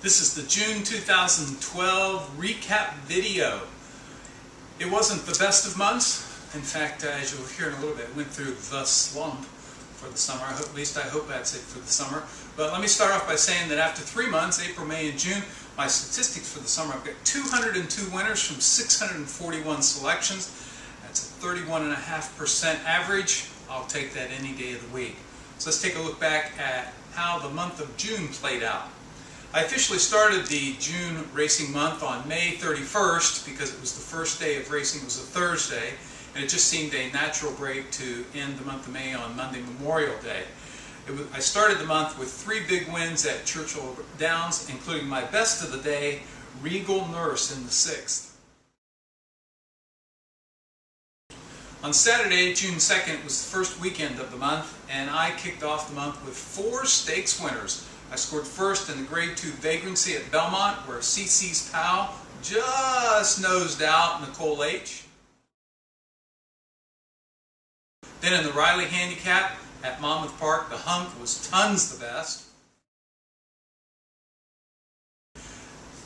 This is the June 2012 recap video. It wasn't the best of months. In fact, as you'll hear in a little bit, it went through the slump for the summer. At least I hope that's it for the summer. But let me start off by saying that after 3 months, April, May, and June, my statistics for the summer, I've got 202 winners from 641 selections. That's a 31.5% average. I'll take that any day of the week. So let's take a look back at how the month of June played out. I officially started the June racing month on May 31st because it was the first day of racing. It was a Thursday, and it just seemed a natural break to end the month of May on Monday, Memorial Day. I started the month with 3 big wins at Churchill Downs, including my best of the day, Regal Nurse in the 6th. On Saturday, June 2nd, was the first weekend of the month, and I kicked off the month with 4 stakes winners. I scored first in the Grade 2 Vagrancy at Belmont, where CC's pal just nosed out Nicole H. Then in the Riley Handicap at Monmouth Park, the Hunk was tons the best.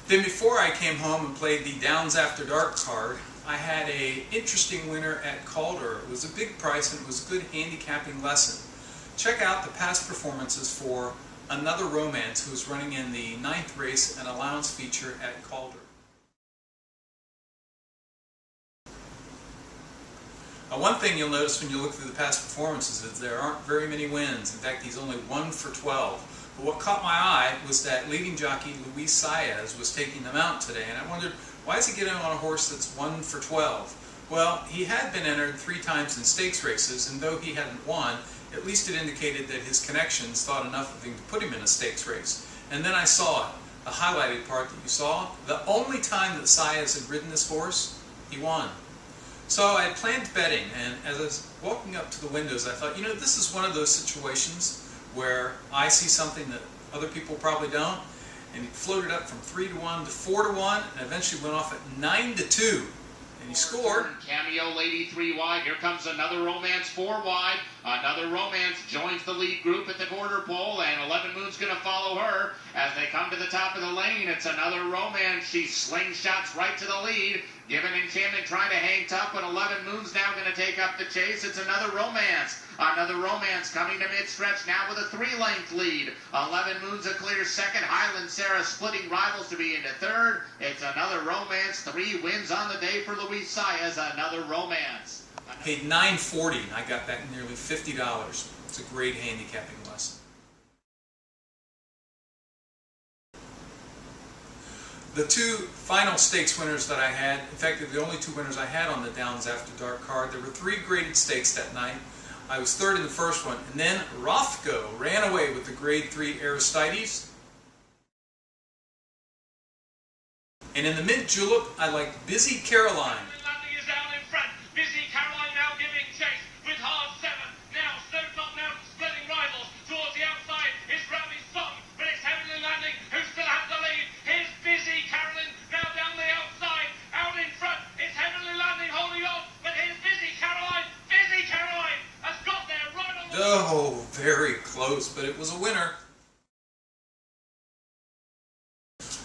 Then before I came home and played the Downs After Dark card, I had an interesting winner at Calder. It was a big price and it was a good handicapping lesson. Check out the past performances for Another Romance, who was running in the 9th race and allowance feature at Calder. One thing you'll notice when you look through the past performances is there aren't very many wins. In fact, he's only 1 for 12. But what caught my eye was that leading jockey Luis Saez was taking them out today, and I wondered, why is he getting on a horse that's 1 for 12? Well, he had been entered 3 times in stakes races, and though he hadn't won, at least it indicated that his connections thought enough of him to put him in a stakes race. And then I saw it, the highlighted part that you saw. The only time that Saez had ridden this horse, he won. So I had planned betting, and as I was walking up to the windows, I thought, this is one of those situations where I see something that other people probably don't. And he floated up from 3-1 to 4-1, and eventually went off at 9-2. And he scored. Cameo Lady 3 wide. Here comes Another Romance 4 wide. Another Romance joins the lead group at the quarter pole, and 11 Moon's going to follow her as they come to the top of the lane. It's Another Romance. She slingshots right to the lead. Given Enchantment trying to hang tough, but 11 Moon's now going to take up the chase. It's Another Romance. Another Romance coming to mid-stretch now with a 3-length lead. 11 Moon's a clear second. Highland Sarah splitting rivals to be into third. It's Another Romance. 3 wins on the day for Luis Saez. Another Romance. Paid $9.40 and I got back nearly $50. It's a great handicapping lesson. The 2 final stakes winners that I had, in fact, they're the only 2 winners I had on the Downs After Dark card. There were 3 graded stakes that night. I was 3rd in the first one, and then Rothko ran away with the Grade 3 Aristides. And in the Mint Julep, I liked Busy Caroline. Oh, very close, but it was a winner.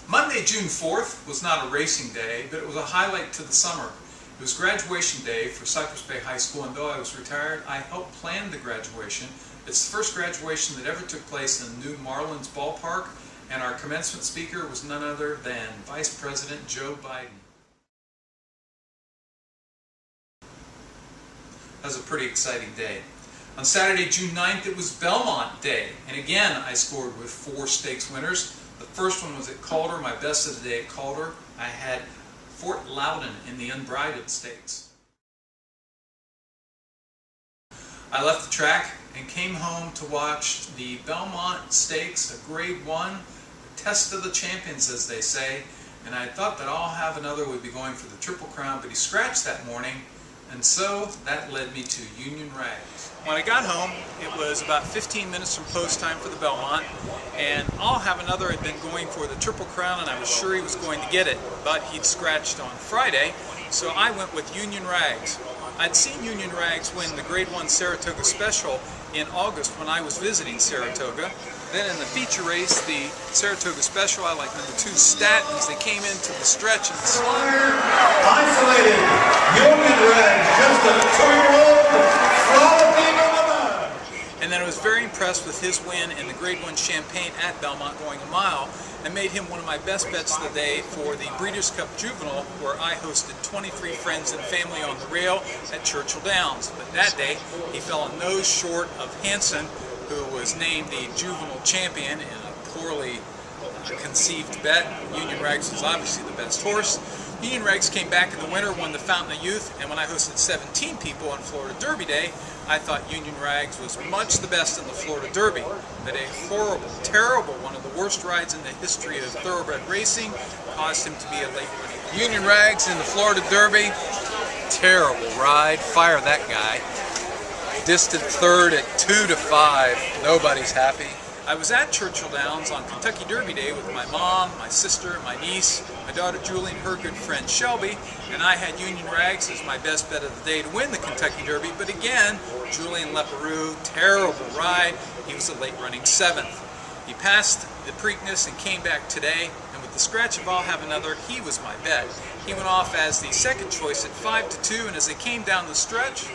Monday, June 4th was not a racing day, but it was a highlight to the summer. It was graduation day for Cypress Bay High School, and though I was retired, I helped plan the graduation. It's the first graduation that ever took place in the new Marlins ballpark, and our commencement speaker was none other than Vice President Joe Biden. That was a pretty exciting day. On Saturday, June 9th, it was Belmont Day, and again I scored with 4 stakes winners. The first one was at Calder, my best of the day at Calder. I had Fort Loudon in the Unbridled Stakes. I left the track and came home to watch the Belmont Stakes, a Grade 1, the test of the champions, as they say, and I thought that I'll Have Another would be going for the Triple Crown, but he scratched that morning, and so that led me to Union Rags. When I got home, it was about 15 minutes from post time for the Belmont, and I'll Have Another had been going for the Triple Crown, and I was sure he was going to get it, but he'd scratched on Friday, so I went with Union Rags. I'd seen Union Rags win the Grade 1 Saratoga Special, in August when I was visiting Saratoga. Then in the feature race, the Saratoga Special, I like number 2 Statins. They came into the stretch and isolated Union Rags, just a 2-year-old frolicking on the mud. And then I was very impressed with his win in the Grade 1 Champagne at Belmont, going a mile, and made him one of my best bets of the day for the Breeders' Cup Juvenile, where I hosted 23 friends and family on the rail at Churchill Downs. But that day, he fell a nose short of Hanson, who was named the Juvenile Champion in a poorly conceived bet. Union Rags was obviously the best horse. Union Rags came back in the winter, won the Fountain of Youth, and when I hosted 17 people on Florida Derby Day, I thought Union Rags was much the best in the Florida Derby. But a horrible, terrible, one of the worst rides in the history of thoroughbred racing caused him to be a late winner. Union Rags in the Florida Derby, terrible ride. Fire that guy. Distant third at 2-5. Nobody's happy. I was at Churchill Downs on Kentucky Derby Day with my mom, my sister, my niece, my daughter Julie, and her good friend Shelby, and I had Union Rags as my best bet of the day to win the Kentucky Derby. But again, Julian Leparoux, terrible ride. He was a late running 7th. He passed the Preakness and came back today, and with the scratch of I'll Have Another, he was my bet. He went off as the second choice at 5-2, and as they came down the stretch,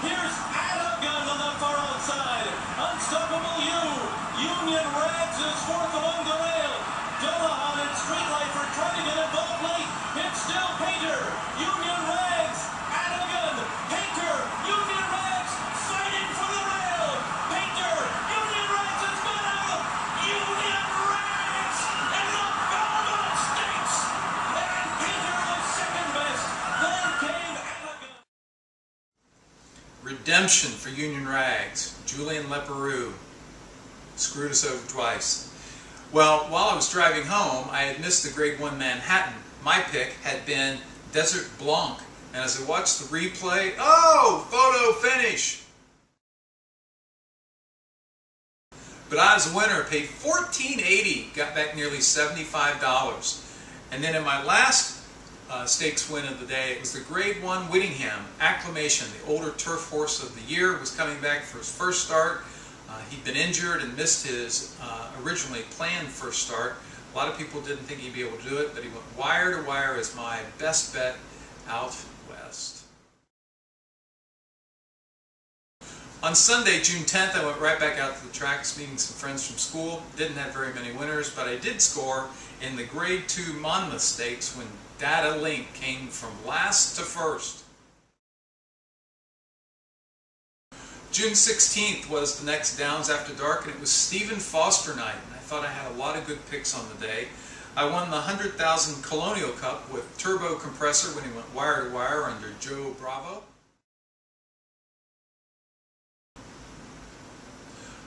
here's Adam Gunn on the far outside. Unstoppable Union Rags is fourth along the rail. Delahan and Street Lifer trying to get it both late. It's still Painter. Union Rags. Adam Gunn. Painter. Union Rags fighting for the rail. Painter. Union Rags has gone out. Union Rags in the Belmont Stakes. And Painter was second best. Then came Adam Gunn. redemption for Union Rags. Julian Leparoux screwed us over twice. Well, while I was driving home, I had missed the Grade 1 Manhattan. My pick had been Desert Blanc, and as I watched the replay, oh, photo finish! But I was a winner, paid $14.80, got back nearly $75. And then in my last stakes win of the day, it was the Grade 1 Whittingham, Acclamation, the older turf horse of the year, was coming back for his first start. He'd been injured and missed his originally planned first start. A lot of people didn't think he'd be able to do it, but he went wire to wire as my best bet out west. On Sunday, June 10th, I went right back out to the track, meeting some friends from school. Didn't have very many winners, but I did score in the Grade 2 Monmouth Stakes when Data Link came from last to first. June 16th was the next Downs After Dark, and it was Stephen Foster night, and I thought I had a lot of good picks on the day. I won the 100,000 Colonial Cup with Turbo Compressor when he went wire to wire under Joe Bravo.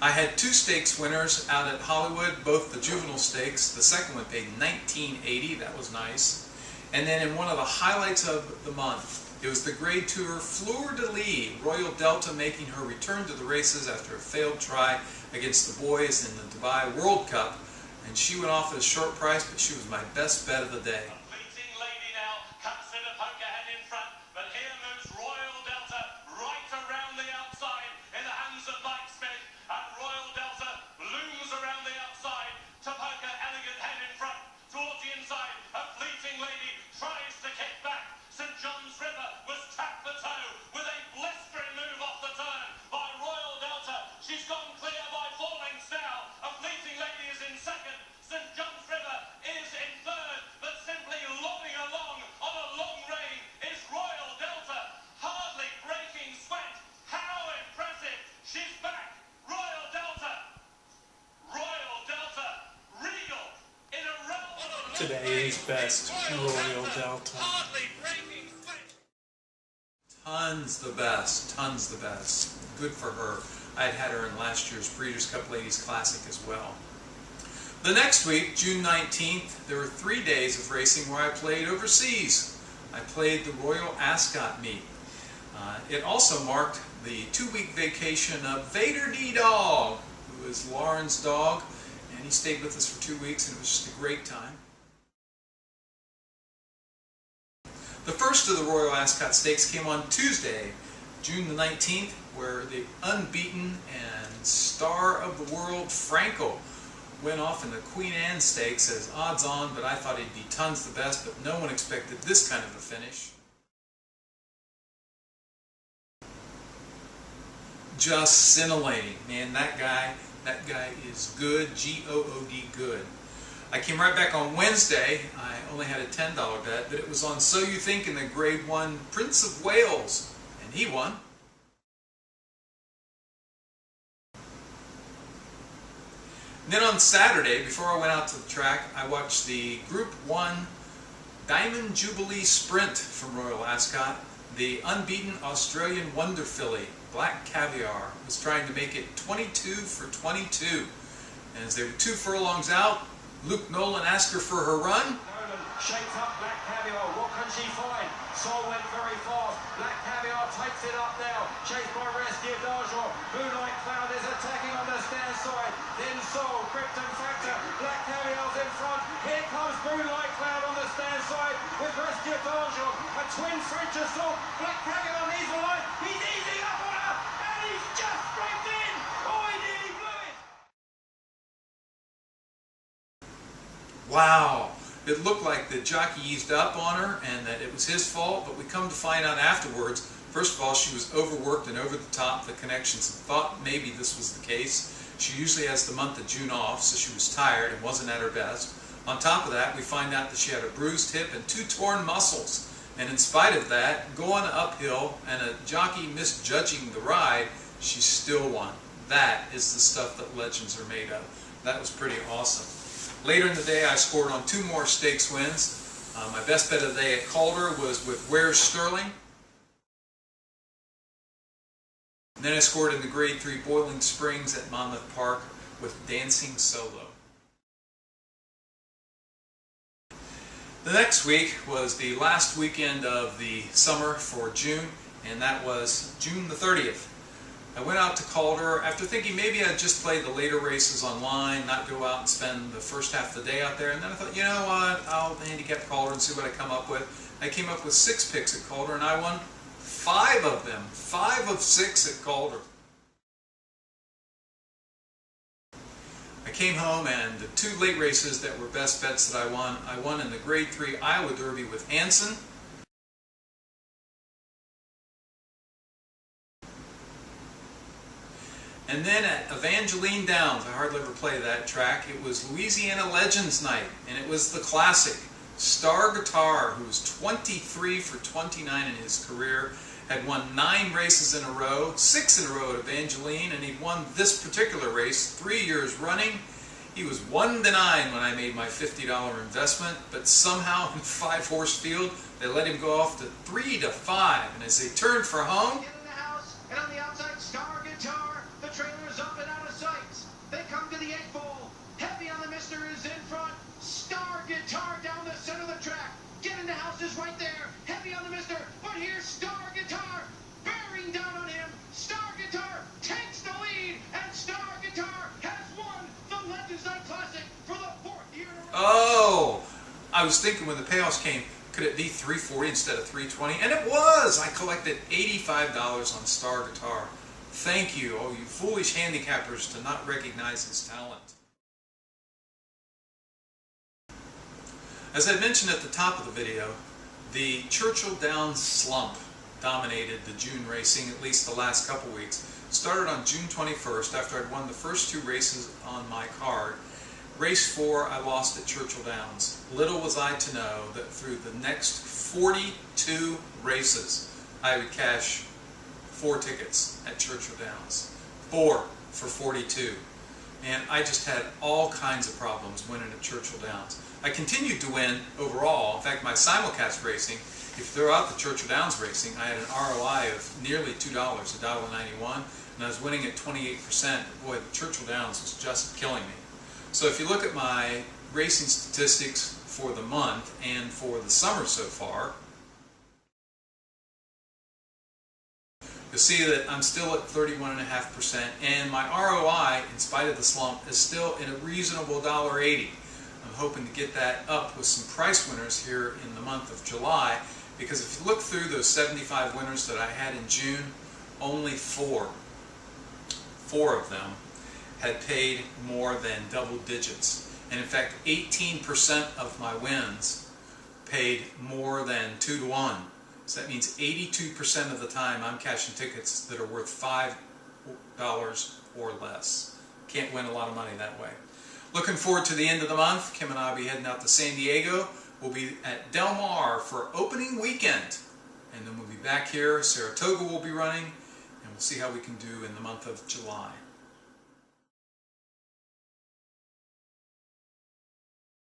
I had two stakes winners out at Hollywood, both the juvenile stakes. The second one paid $19.80, that was nice. And then in one of the highlights of the month, it was the Grade Tour Fleur de Lis, Royal Delta making her return to the races after a failed try against the boys in the Dubai World Cup. And she went off at a short price, but she was my best bet of the day. Leading lady now, cuts in a poker head in front, but here moves Royal Delta right around the outside in the hands of Mike Smith, and Royal Delta looms around the outside. Topeka elegant head in front, towards the inside, a fleeting lady tries to kick back. St. John's River was tapped the toe with a blistering move off the turn by Royal Delta. She's gone clear by 4 lengths now. A fleeting lady is in second. St. John's River is in third, but simply lobbing along on a long rein is Royal Delta, hardly breaking sweat. How impressive! She's back. Royal Delta, regal in a realm of Today's best Royal Delta. hardly breaking sweat. Tons the best. Good for her. I'd had her in last year's Breeders' Cup Ladies Classic as well. The next week, June 19th, there were 3 days of racing where I played overseas. I played the Royal Ascot meet. It also marked the 2-week vacation of Vader D-Dog, who is Lauren's dog, and he stayed with us for 2 weeks, and it was just a great time. The first of the Royal Ascot Stakes came on Tuesday, June the 19th, where the unbeaten and star of the world Frankel went off in the Queen Anne Stakes as odds on, but I thought he'd be tons the best, but no one expected this kind of a finish. Just scintillating, man. That guy is good, G-O-O-D, good. I came right back on Wednesday. I only had a $10 bet, but it was on So You Think in the Grade 1 Prince of Wales, and he won. And then on Saturday, before I went out to the track, I watched the Group 1 Diamond Jubilee Sprint from Royal Ascot. The unbeaten Australian Wonder Filly, Black Caviar, was trying to make it 22 for 22. And as they were 2 furlongs out, Luke Nolan asked her for her run. Nolan shapes up Black Caviar. What can she find? Sol went very fast. Black Caviar takes it up now. Chased by Rescue d'Argent. Moonlight Cloud is attacking on the stand side. Then Sol, Krypton Factor. Black Caviar's in front. Here comes Moonlight Cloud on the stand side with Rescue d'Argent. A twin French assault. Black Caviar needs a line. He's easing up on her. And he's just scraped in. Oh, he nearly blew it. Wow, it looked like the jockey eased up on her and that it was his fault, but we come to find out afterwards, first of all, she was overworked and over the top, the connections, and thought maybe this was the case. She usually has the month of June off, so she was tired and wasn't at her best. On top of that, we find out that she had a bruised hip and 2 torn muscles. And in spite of that, going uphill and a jockey misjudging the ride, she still won. That is the stuff that legends are made of. That was pretty awesome. Later in the day, I scored on 2 more stakes wins. My best bet of the day at Calder was with Where's Sterling. And then I scored in the Grade 3 Boiling Springs at Monmouth Park with Dancing Solo. The next week was the last weekend of the summer for June, and that was June the 30th. I went out to Calder after thinking maybe I'd just play the later races online, not go out and spend the first half of the day out there. And then I thought, you know what, I'll handicap Calder and see what I come up with. I came up with 6 picks at Calder and I won 5 of them. 5 of 6 at Calder. I came home and the 2 late races that were best bets that I won in the Grade 3 Iowa Derby with Anson. And then at Evangeline Downs, I hardly ever play that track, it was Louisiana Legends Night, and it was the classic. Star Guitar, who was 23 for 29 in his career, had won 9 races in a row, 6 in a row at Evangeline, and he'd won this particular race 3 years running. He was 1-9 when I made my $50 investment, but somehow in 5-horse field, they let him go off to 3-5, and as they turned for home, Get in the house, and on the outside, Star Guitar. The trailer's up and out of sight. They come to the 8 pole. Heavy on the mister is in front. Star Guitar down the center of the track. Get in the house is right there. Heavy on the mister. But here's Star Guitar bearing down on him. Star Guitar takes the lead. And Star Guitar has won the Legends Night Classic for the 4th year in a row. oh, I was thinking when the payoffs came, could it be $340 instead of $320? And it was! I collected $85 on Star Guitar. Thank you, oh you foolish handicappers, to not recognize his talent. As I mentioned at the top of the video, the Churchill Downs slump dominated the June racing, at least the last couple weeks. Started on June 21st after I'd won the first 2 races on my card. Race 4 I lost at Churchill Downs. Little was I to know that through the next 42 races I would cash 4 tickets at Churchill Downs. 4 for 42. And I just had all kinds of problems winning at Churchill Downs. I continued to win overall. In fact, my simulcast racing, if you throw out the Churchill Downs racing, I had an ROI of nearly $2, $1.91, and I was winning at 28%. Boy, the Churchill Downs was just killing me. So if you look at my racing statistics for the month and for the summer so far, you'll see that I'm still at 31.5%, and my ROI, in spite of the slump, is still in a reasonable $1.80. I'm hoping to get that up with some price winners here in the month of July, because if you look through those 75 winners that I had in June, only four of them had paid more than double digits. And in fact, 18% of my wins paid more than 2 to 1. So that means 82% of the time I'm cashing tickets that are worth $5 or less. Can't win a lot of money that way. Looking forward to the end of the month. Kim and I will be heading out to San Diego. We'll be at Del Mar for opening weekend. And then we'll be back here. Saratoga will be running. And we'll see how we can do in the month of July.